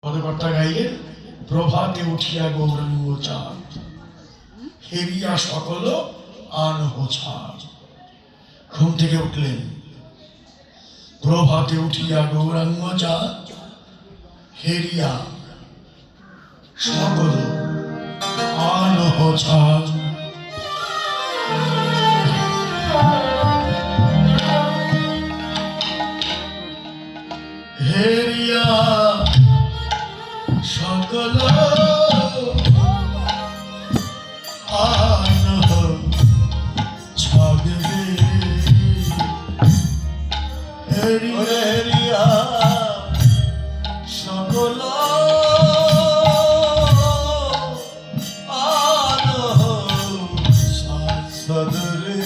পদকর্তা গাইলেন, প্রভাতে উঠিয়া গৌরাঙ্গ চাঁদ, হেরিয়া সকল আনহ ছাড়। ঘুম থেকে উঠলেন, প্রভাতে উঠিয়া গৌরাঙ্গ চাঁদ, হেরিয়া সকল আনহ ছাড়। হেরিয়া সকল আনহ ছাড়বে। হেরিয়া সকল আনহ সদরে।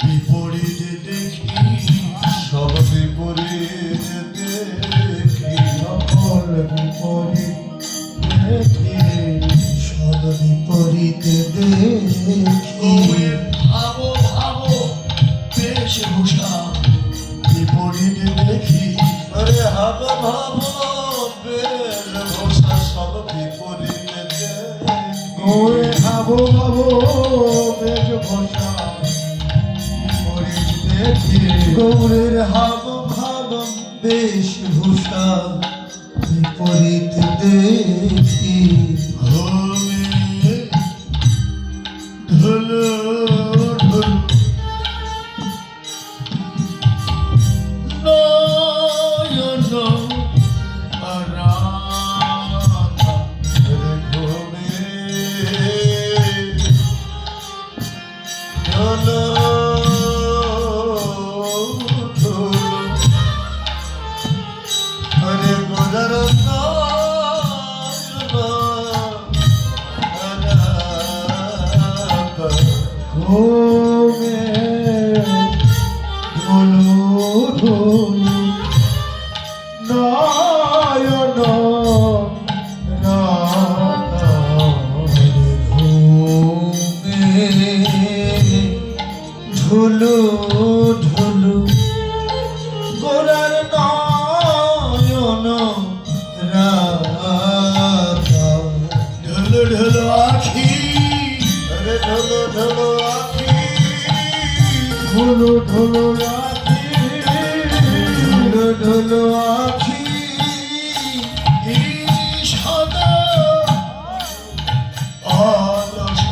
বিপরীত দেখি সব বিপরীত দেখি, সকল বিপরীত দেখি সব বিপরীত দেখি। ভাবো ভাবো বেশভূষা বিপরীত দেখি, আরে ভাবো ভাবো বেশভূষা সব বিপরীত দেখি। ওরে ভাবো ভাবো বেশভূষা বিপরীত দেখি। গৌরের হাব ভাব বেশভূষা বিপরীত দেখি। ঢোলো ঢোলো নয়ন আরাধা ঘুমে। ঢোলো ঢোলো হরে গোদার ঘুমে। ঢোলো ঢোলো নয়ন রাধা ঘুমে। ঢোলো ঢোলো গোরার নয়ন রাধা। ঢোলো ঢোলো আখি, আরে ঢোলো ঢোলো আখি। ঢোলো ঢোলো আখি, ঢোলো ঢোলো আখি। সদা অলস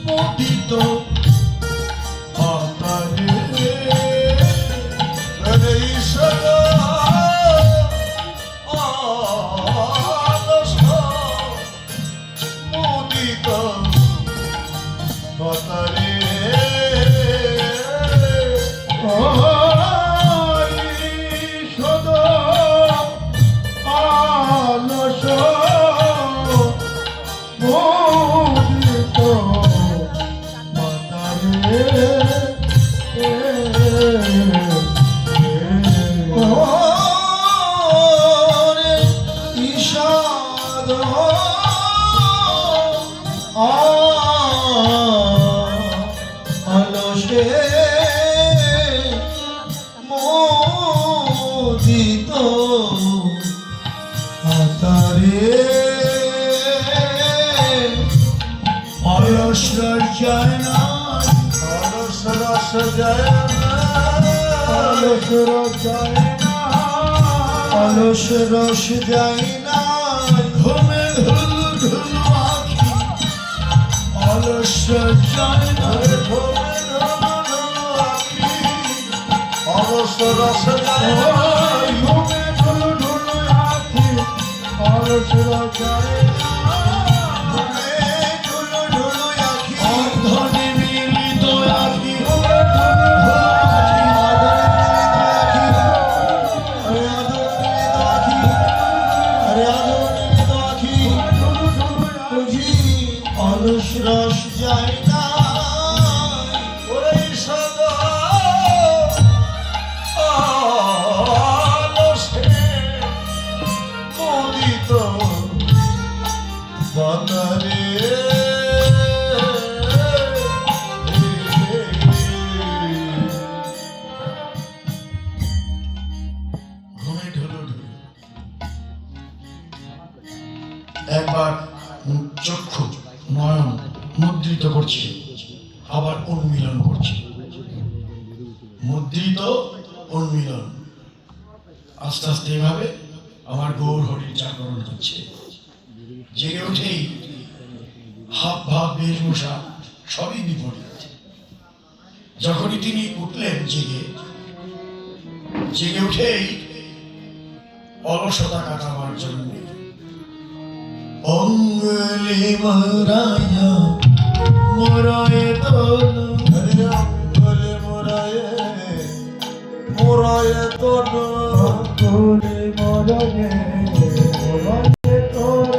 মুদিত পাতারে। আরে সদা অলস মুদিত পাতারে। সদা অলস মুদিত পাতারে। ওরে ঈষদ অলসে মোদিত পাতারে। অলস রস যায় না, অলস রস যায় না, অলস রস যায় না, অলস রস যায় না। ঘুমে ঢুলু ঢুলু আখি, অলস রস যায় না। ঘুমে ঢুলু ঢুলু আখি, অলস রস যায় না। ঘুমে ঢুলু ঢুলু আখি, অলস রস যায় না। অলস রস যায় না। ওরে সদা অলসে মুদিত একবার চক্ষু নয়ন মুদ্রিত করছে, আবার উন্মিলন করছে, মুদ্রিত উন্মিলন। আস্তে আস্তে এভাবে আমার গৌর হরির জাগরণ হচ্ছে। জেগে উঠেই হাব ভাব বেশভূষা সবই বিপরীত। যখনই তিনি উঠলেন জেগে উঠেই অলসতা কাটাবার জন্য অঙ্গলি মরায়া মোরায়ে তনু, অঙ্গলি মোরায়ে তনু, অঙ্গলি মোরায়ে তনু,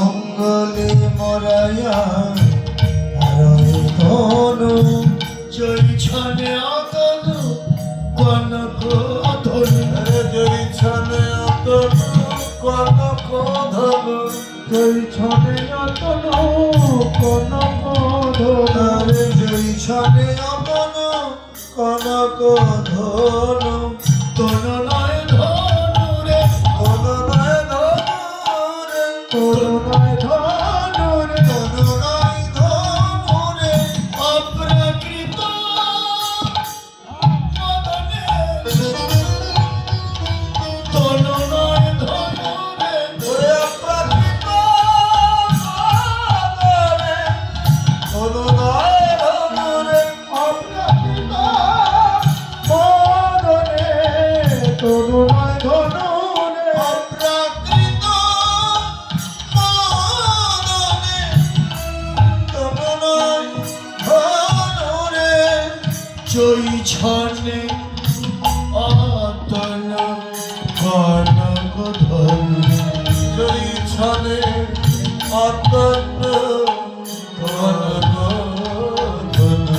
অঙ্গলি মোরায়া তনু, জয়ছনে অতনু কনক ধনু, জয়ছনে অতনু কনক ধনু, জয়ছনে অতনু কনক ধনু, জয়ছনে অতনু কনক ধনু, তনু নয় ধনু রে, তনু নয় ধনু রে, তনু নয় ধনু রে, তনু নয় ধনু রে, অপ্রাকৃত মদনে, তনু নয় ধনু রে, ওরে অপ্রাকৃত মদনে, তনু নয় ধনু রে, অপ্রাকৃত মদনে, তনু নয় ধনু রে, অপ্রাকৃত মদনে, তনু নয় ধনু রে, জয়ছনে অতনু কনক ধনু, জয়ছনে অতনু কনক ধনু।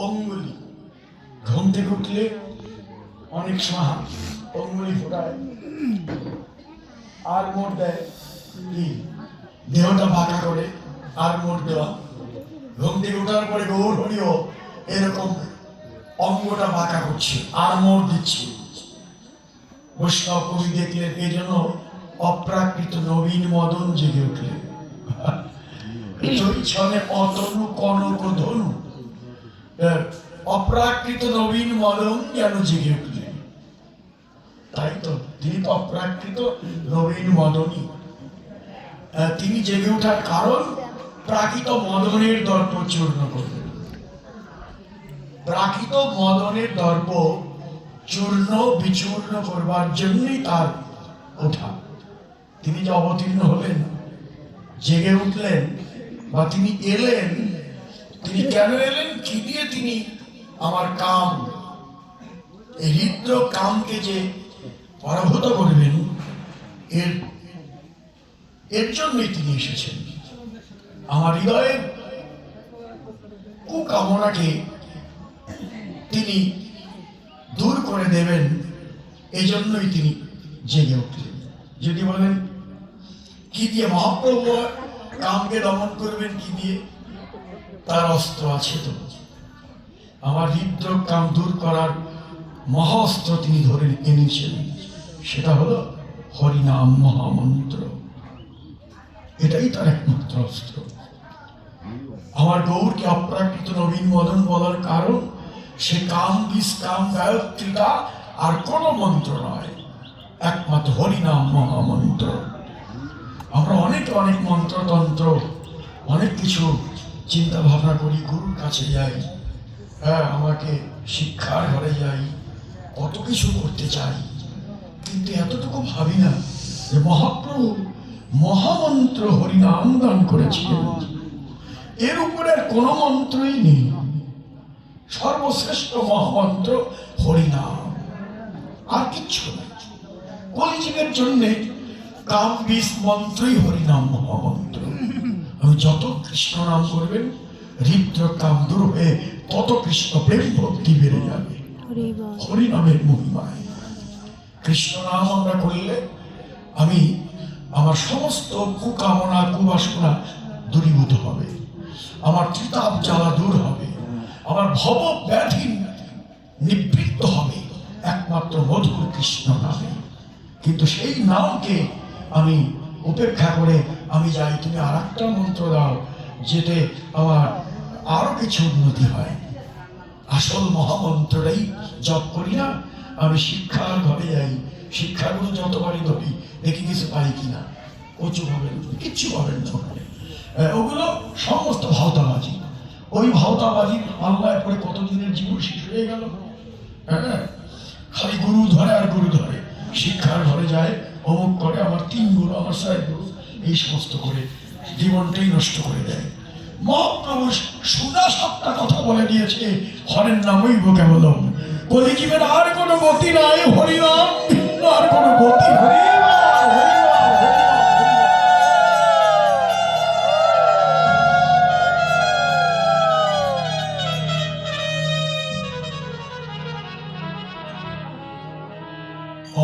অঙ্গুলি ঘুম থেকে উঠলে অনেক সময় অঙ্গুলি ফোটায় আর মোট দেয়, কি দেহটা বাঁকা করে আর মোট দেওয়া। ঘুম থেকে ওঠার পরে গৌর হরিও এরকম অঙ্গটা বাঁকা করছে আর মোট দিচ্ছে। বৈষ্ণব কবি দেখলেন, এই জন্য অপ্রাকৃত নবীন মদন জেগে উঠলেন। জয়ছনে অতনু কনক ধনু, অপ্রাকৃত নবীন মদন যেন জেগে উঠলেন। তাই তো তিনি তো অপ্রাকৃত নবীন মদনই। তিনি জেগে ওঠার কারণ প্রাকৃত মদনের দর্প চূর্ণ করবেন। প্রাকৃত মদনের দর্প চূর্ণ বিচূর্ণ করবার জন্যই তার ওঠা। তিনি যে অবতীর্ণ হলেন, জেগে উঠলেন বা তিনি এলেন, তিনি কেন এলেন, কি দিয়ে তিনি আমার কাম, এই হৃদ্র কামকে যে পরাভূত করবেন, এর জন্যই তিনি এসেছেন। আমার হৃদয়ের কুকামনাকে তিনি দূর করে দেবেন, এই জন্যই তিনি জেগে উঠলেন। যদি বলেন কি দিয়ে মহাপ্রভু কামকে দমন করবেন, কি দিয়ে, তার অস্ত্র আছে তো। আমার হৃদ্র কাম দূর করার মহাস্ত্র তিনি ধরে এনেছেন, সেটা হলো হরিনাম মহামন্ত্র। এটাই তার একমাত্র অস্ত্র। আমার গৌরকে অপ্রাকৃত নবীন মদন বলার কারণ সে কাম বিষ কাম গায়ত্রীটা আর কোনো মন্ত্র নয়, একমাত্র হরিনাম মহামন্ত্র। আমরা অনেক অনেক মন্ত্রতন্ত্র অনেক কিছু চিন্তা ভাবনা করি, গুরুর কাছে যাই, হ্যাঁ আমাকে শিক্ষার ঘরে যাই, কত কিছু করতে চাই, কিন্তু এতটুকু ভাবি না যে মহাপ্রভু মহামন্ত্র হরিনাম দান করেছিলেন। এর উপরে আর কোনো মন্ত্রই নেই, সর্বশ্রেষ্ঠ মহামন্ত্র হরিনাম, আর কিচ্ছু নেই। কলিযুগের জন্যে কাম বিষ মন্ত্রই হরিনাম মহামন্ত্র। আমি যত কৃষ্ণ নাম করবেন, হৃদ্র কাম দূর হয়ে তত কৃষ্ণ প্রেম ভক্তি বেড়ে যাবে হরিনামের মহিমায়। কৃষ্ণ নাম আমরা করলে আমি আমার সমস্ত কুকামনা কুবাসনা দূরীভূত হবে, আমার ত্রিতাপ জ্বালা দূর হবে, আমার ভব ব্যাধি নিবৃত্ত হবে একমাত্র মধুর কৃষ্ণ নামে। কিন্তু সেই নামকে আমি উপেক্ষা করে আমি যাই, তুমি আর একটা মন্ত্র দাও, যেতে আমার আরো কিছু উন্নতি হয়। আসল মহামন্ত্রটাই জপ করি না, আমি শিক্ষার ঘরে যাই, শিক্ষাগুলো যতবারই ধরি দেখি কিছু পাই কিনা, কচু পাবেন, কিচ্ছু পাবেন না ওখানে। ওগুলো সমস্ত ভাওতাবাজি। ওই ভাওতাবাজির পাল্লায় পড়ে কতদিনের জীবন শেষ হয়ে গেল। হ্যাঁ, খালি গুরু ধরে আর গুরু ধরে, শিক্ষার ঘরে যায়, অমুক করে, আমার 3 গুরু, আমার 4 গুরু, এই সমস্ত করে জীবনটাই নষ্ট করে দেয়। মহাপ্রভু সুদা 7টা কথা বলে দিয়েছে, হরের নামই কেবলম, কলিযুগের আর কোনো গতি নাই, হরিনাম ভিন্ন আর কোনো গতি নাই।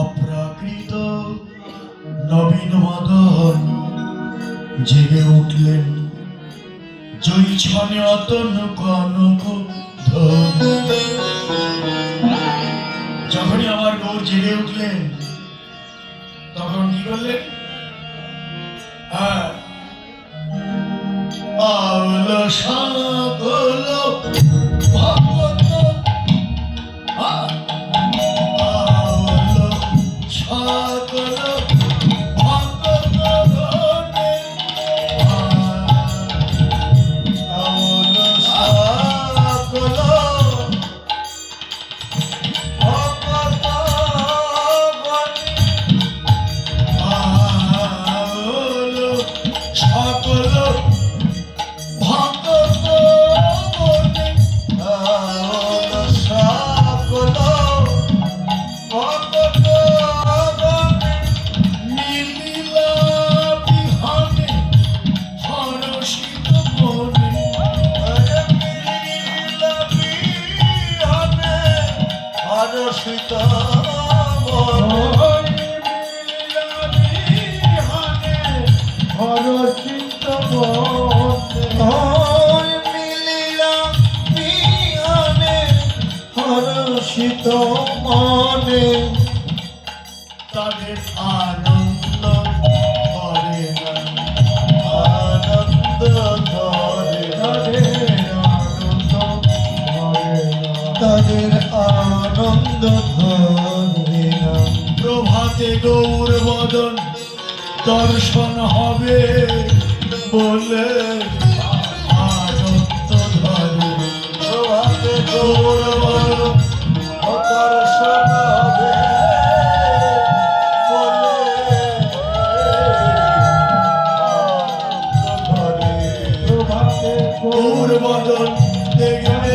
অপ্রাকৃত নবীন মদন জেগে উঠলেন, জৈছনে অতন কনক ধন। যখনই আমার গৌর জেগে উঠলেন তখন কি করলেন? আওল সকল ভগত, আওল সকল ভগত গণে, আওল সকল ভগত গণে, আওল সকল ভগত গণে, আওল সকল ভগত গণে, মিলিলা বিহানে হরষিত মনে, মিলিলা বিহানে হরষিত মনে, মিলিলা বিহানে হরষিত মনে, মিলিলা বিহানে হরষিত মনে, তাদের আনন্দ ধরে না, আনন্দ ধরে, তাদের আনন্দ ধরে না, তাদের আনন্দ ধরে না। প্রভাতে গৌর বদন দর্শন হবে বলে আনন্দ ধরে, প্রভাতে গৌর বদন দর্শন হবে বলে আনন্দ ধরে, প্রভাতে গৌর বদন দেখবে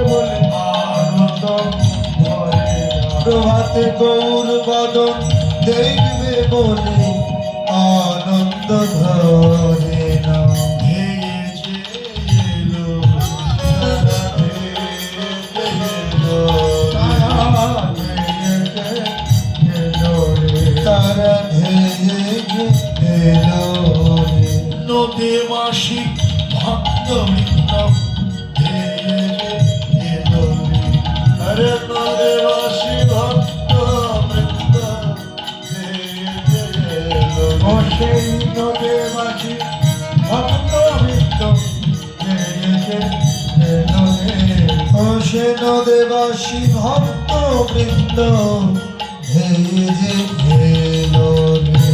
বলে আনন্দ ধরে, প্রভাতে গৌর বদন দেখবে বলে আনন্দ ধরে না। ভেঙেছে এলো, ভেঙেছে এলো, তারা ভেঙেছে এলো, নদী মাসি ভক্ত বৃন্দ ভেঙেছে এলো, আরে নদী মাসি ভক্ত বৃন্দ ভেঙেছে এলো, ও সেই নদী মাসি ভক্ত বৃন্দ ভেঙেছে এলো রে, ও সে নদেবাসী ভক্ত বৃন্দ ভেঙেছে এলো রে।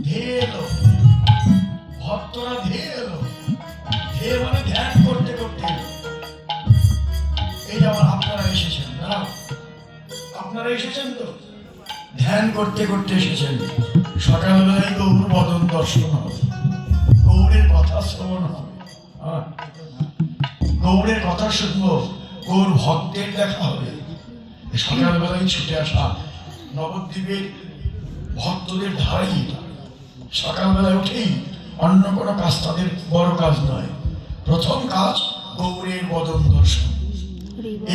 ধেয়ে এলো, ভক্তরা ধেয়ে এলো, ধেয়ে মানে ধ্যান করতে করতে এলো। এই যেমন আপনারা এসেছেন, আপনারা এসেছেন তো ধ্যান করতে করতে এসেছেন। সকালবেলায় গৌর বদন দর্শন হবে, গৌরের কথা শ্রবণ হবে, গৌরের কথা শুনবো, গৌর ভক্তের দেখা হবে। সকালবেলায় ছুটে আসা নবদ্বীপের ভক্তদের ধারাই এটা। সকালবেলায় উঠেই অন্য কোনো কাজ তাদের বড় কাজ নয়, প্রথম কাজ গৌরের বদন দর্শন,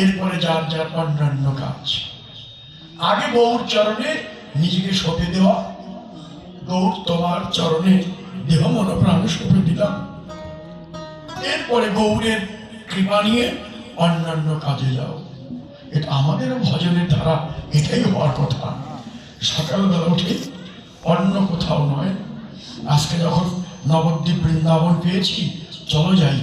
এরপরে যার যার অন্যান্য কাজ। আগে গৌর চরণে নিজেকে সঁপে দেওয়া, গৌর তোমার চরণে দেহ মন প্রাণ সঁপে দিলাম, এরপরে গৌরের কৃপা নিয়ে অন্যান্য কাজে যাও। এটা আমাদেরও ভজনের ধারা, এটাই হওয়ার কথা। সকালবেলা উঠে অন্য কোথাও নয়, আজকে যখন নবদ্বীপ বৃন্দাবন পেয়েছি, চলো যাই।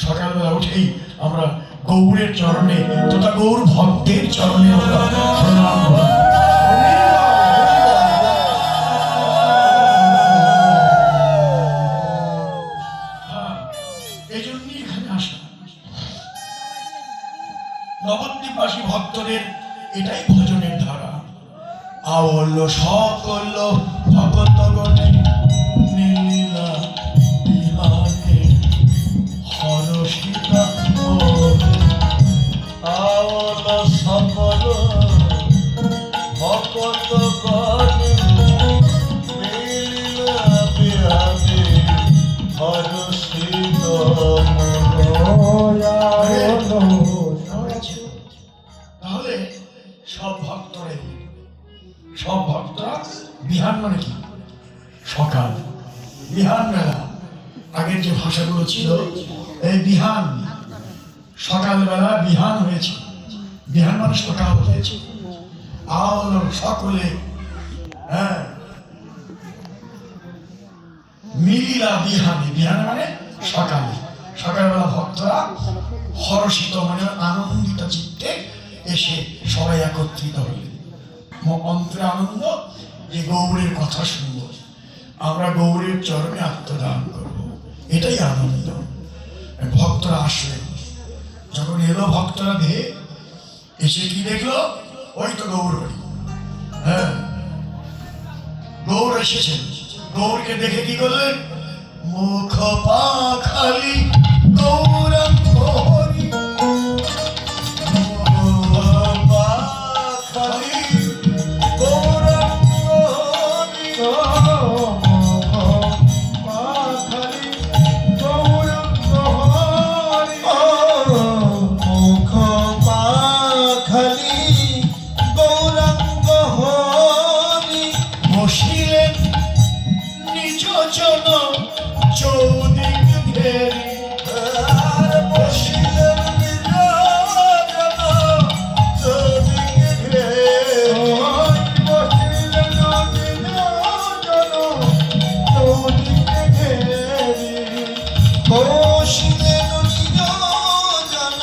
সকালবেলা উঠেই আমরা গৌরের চরণে তথা গৌর ভক্তের চরণে আমরা প্রণাম করি। এই জন্যই এখানে আসা। নবদ্বীপবাসী ভক্তদের এটাই ভজনের ধারা। আওল সকল ভগতগণে নীলা বিহারে হরষিতা আওল সকল ভক্তগণ মিলিলা বিহারে হরষিত তাহলে সব ভক্তরা বিহান মানে কি? সকাল, বিহান বেলা। আগের যে ভাষাগুলো ছিল, এই বিহান, সকালবেলা বিহান হয়েছে। বিহান মানে সকাল হয়েছে। আওল সকলে, হ্যাঁ, মিলিলা বিহানে, বিহান মানে সকালে। সকালবেলা ভক্তরা হর্ষিত মানে আনন্দিত চিত্তে এসে সবাই একত্রিত হলেন। অন্তরে আনন্দ যে গৌরের কথা শুনব, আমরা গৌরের চরণে আত্মদান করব, এটাই আনন্দ। ভক্তরা আসলেন, যখন এলো ভক্তরা দেহে, এসে কি দেখলো? ওই তো গৌর বাড়ি। হ্যাঁ, গৌর এসেছেন। গৌরকে দেখে কি করলেন? মুখ পা খালি গৌরাঙ্গ হরি, বসিলেন নিজ জন চৌদিক ঘেরি। বসিলেন নিজ জন চৌদিক ঘেরি। বসিলেন নিজ জন চৌদিক ঘেরি। বসিলেন নিজ জন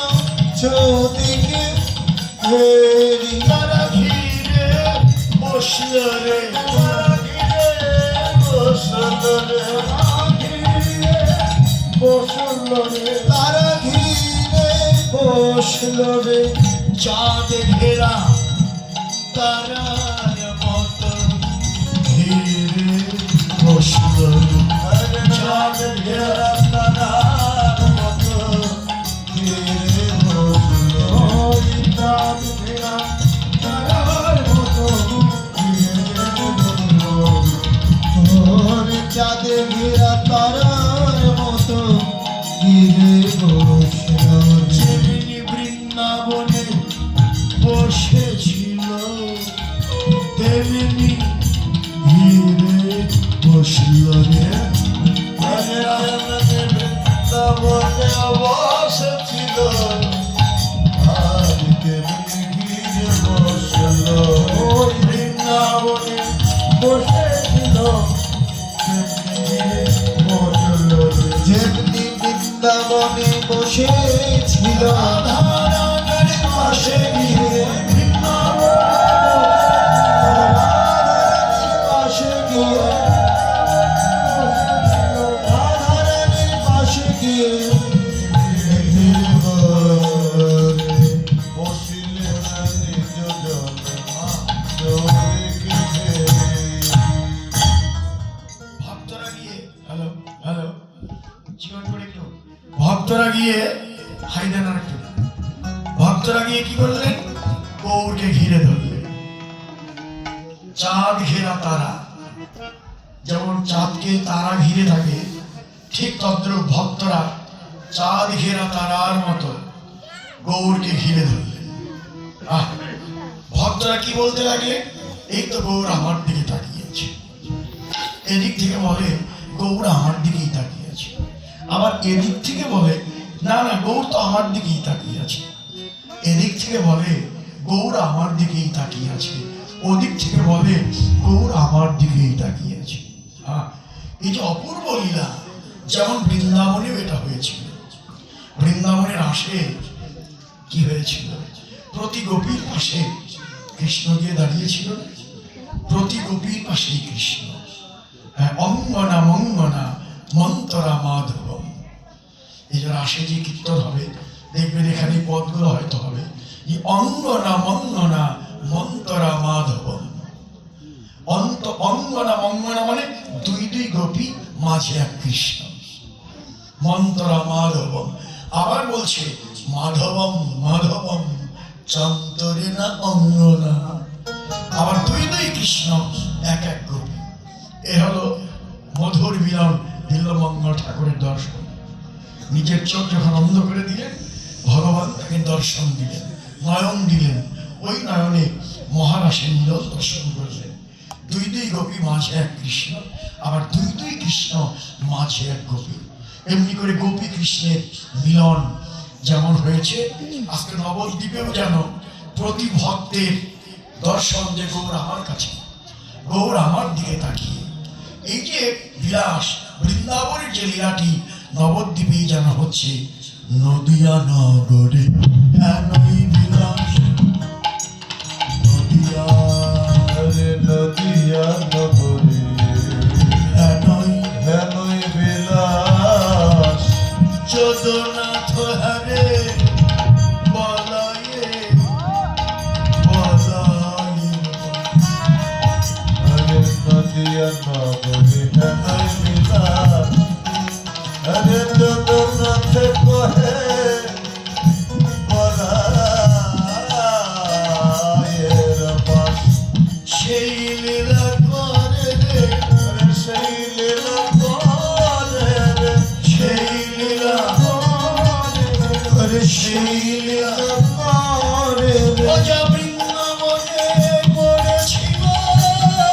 চৌদিক ঘেরি। তারা ঘিরে বসল রে, তারা ঘিরে বসল রে। চাঁদ ঘেরা তারার মত ঘিরে বসল রে। চাঁদ ঘেরা তারার মতো ঘিরে বসল। চাঁদ ঘেরা তারার মতো ঘিরে বসল। চাঁদ ঘেরা তারার মতো ঘিরে বসল। যেমনি বৃন্দাবনে বসেছিল, তেমনি ঘিরে বসল রে। বৃন্দাবনে বসেছিল, আর তেমনি ঘিরে বসল। ওই বৃন্দাবনে বসেছিল, যেমনি বৃন্দাবনে বসেছিল, রাধারানীর পাশে গিয়ে রাধারানীর পাশে গিয়ে, রাধারানীর পাশে গিয়ে বসিলেন নিজ জন চৌদিক ঘেরি। ভক্তরা গিয়ে, হ্যালো হ্যালো, জীবন করে একটু। ভক্তরা গিয়ে হাইদেন আর একটু। ভক্তরা গিয়ে কি করলেন? গৌরকে ঘিরে ধরলেন। চাঁদ ঘেরা তারা, যেমন চাঁদকে তারা ঘিরে থাকে, ঠিক তদ্রূপ ভক্তরা চাঁদ ঘেরা তারার মতো গৌরকে ঘিরে ধরলেন। ভক্তরা কি বলতে লাগলেন? এই তো গৌর আমার দিকে তাকিয়েছে। এদিক থেকে বলে গৌর আমার দিকেই তাকিয়ে আছে। আবার এদিক থেকে বলে না না, গৌর তো আমার দিকেই তাকিয়ে আছে। এদিক থেকে বলে গৌর আমার দিকেই তাকিয়ে আছে। ওদিক থেকে বলে গৌর আমার দিকেই তাকিয়ে আছে। হ্যাঁ, এই যে অপূর্ব লীলা, যেমন বৃন্দাবনেও এটা হয়েছিল। বৃন্দাবনের রাসে কি হয়েছিল? প্রতি গোপীর পাশে কৃষ্ণ গিয়ে দাঁড়িয়েছিল, প্রতি গোপীর পাশেই কৃষ্ণ। হ্যাঁ, অঙ্গনা মঙ্গনা মন্তরা মাধবম। এই যে রাসে যে কীর্তন হবে, দেখবেন এখানে পদগুলো হয়তো হবে যে অঙ্গনা মঙ্গনা মন্তরা মাধবম। অঙ্গনা মঙ্গনা মানে দুই দুই গোপী, মাঝে এক কৃষ্ণ। মন্তরা মাধবম। আবার বলছে মাধবম মাধবম চন্তরে না অঙ্গনা। আবার দুই দুই কৃষ্ণ, এক এক গোপী। এ হলো মধুর মিলন, নীলমঙ্গল ঠাকুরের দর্শন। নিজের চোখ যখন অন্ধ করে দিলেন, ভগবান তাকে দর্শন দিলেন, নয়ন দিলেন। ওই নয়নে মহারাসের মিলন দর্শন করলেন। দুই দুই গোপী, মাঝে এক কৃষ্ণ। আবার দুই দুই কৃষ্ণ, মাঝে এক গোপী। এমনি করে গোপী কৃষ্ণের মিলন যেমন হয়েছে, আজকে নবদ্বীপেও যেন প্রতি ভক্তের দর্শন যে গৌর আমার কাছে, গৌর আমার দিকে তাকিয়ে। এই যে বিলাস, বৃন্দাবনের যে লীলাটি নবদ্বীপে যেন হচ্ছে। নদিয়া নগরে এনই বিলাস, নদিয়া রে নদিয়া নগরে হেনই বিলাস। যদুনাথ হরে বলয়ে বলয়ে। হরে নদিয়া নগরে হেনই বিলাস। হরে জগন্নাথ কহে বলায়ের বাস। সেই লীলা করে রে, সেই লীলা করে রে, সেই লীলা করে, সেই লীলা করে রে। ও যা বৃন্দাবনে করেছিল, সেই লীলা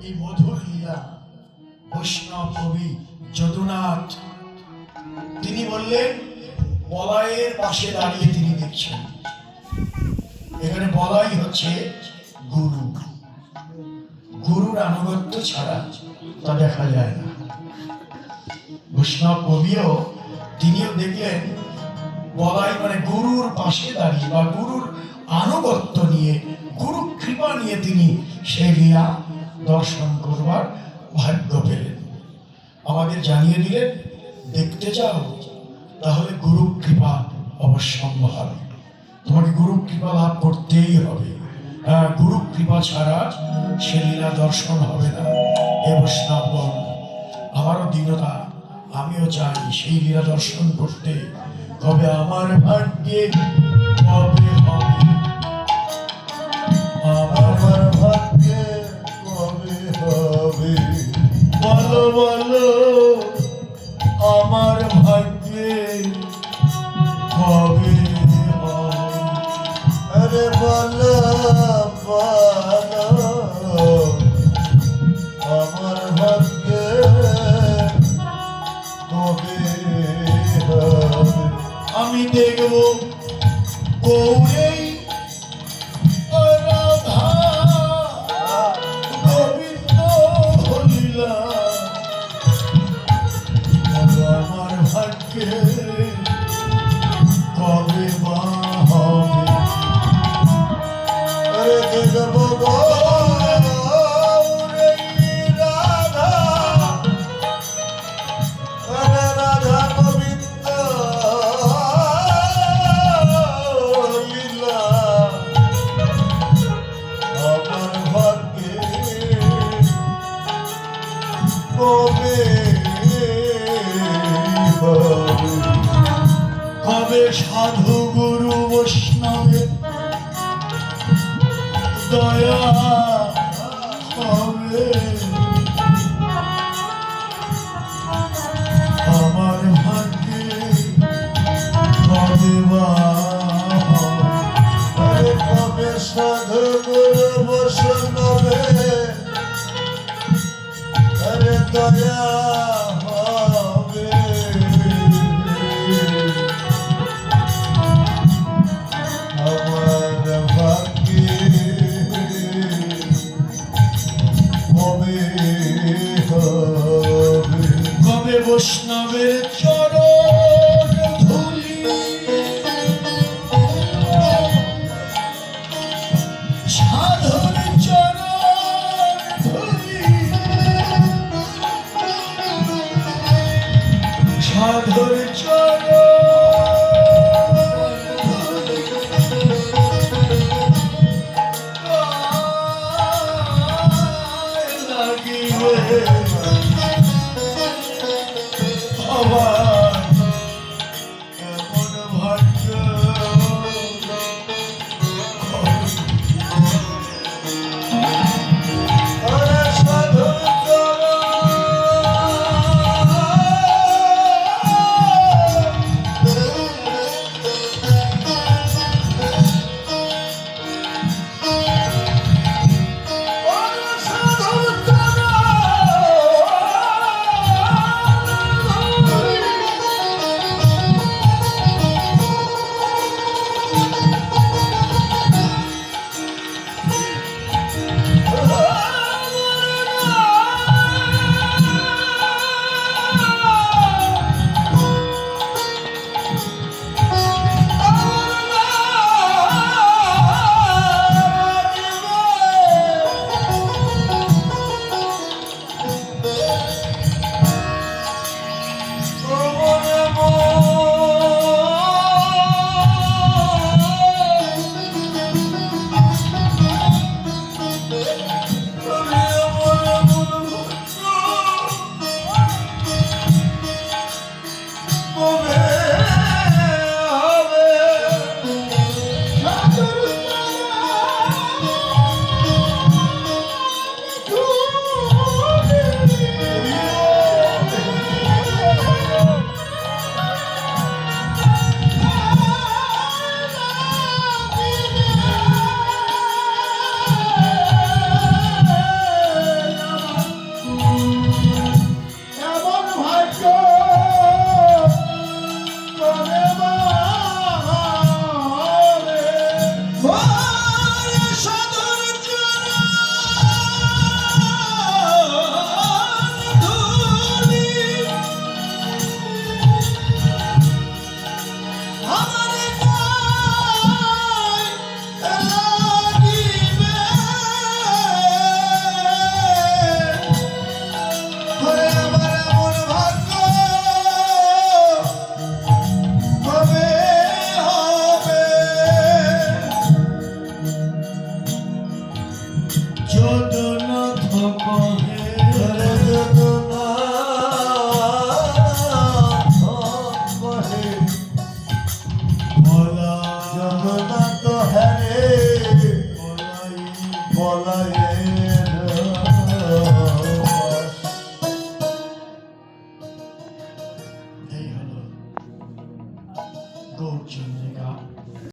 এই মধুর লীলা বৈষ্ণব কবি যদুনাথ তিনি বললেন, বলাইয়ের পাশে দাঁড়িয়ে তিনি দেখছেন। এখানে বলাই হচ্ছে গুরু। গুরুর আনুগত্য ছাড়া তা দেখা যায় না। বৈষ্ণব কবিও তিনিও দেখলেন বলাই মানে গুরুর পাশে দাঁড়িয়ে বা গুরুর আনুগত্য নিয়ে, গুরু কৃপা নিয়ে তিনি সেই লীলা দর্শন করবার ভাগ্য পেলেন। আমাদের জানিয়ে দিলেন, দেখতে চাও তাহলে গুরু কৃপা অবশ্যম্ভাবী হবে। তোমাকে গুরু কৃপা লাভ করতেই হবে। গুরু কৃপা ছাড়া সে লীলা দর্শন হবে না। এ বৈষ্ণবগণ, আমারও দীনতা, আমিও চাই সেই লীলা দর্শন করতে। কবে আমার ভাগ্যে কবে হবে, আমার ভাগ্যে কবে হবে, বলো বলো আমার ভাগ্যে কবে হবে। আরে বলো বলো আমার ভাগ্যে কবে হবে। আমি দেখব গৌরেই রাধা গোবিন্দ লীলা। আমার ভাগ্যে কবে বা হবে। আরে দেখবো গৌরী রাধা, আরে রাধা গোবিন্দ লীলা। হবে সাধু গুরু বৈষ্ণবের দয়া হবে আমার ভাগ্যে হবে বা আরে কবে সাধু গুরু বৈষ্ণবে আরে দয়া হবে আমার ভাগ্যে হবে হবে কবে বৈষ্ণবের চরণ ধুলি সাধুর চরণ ধুলি সাধুর চরণ ধুলি লাগিবে আমার এমন ভাগ্য আরে সাধু গৌরচন্দ্র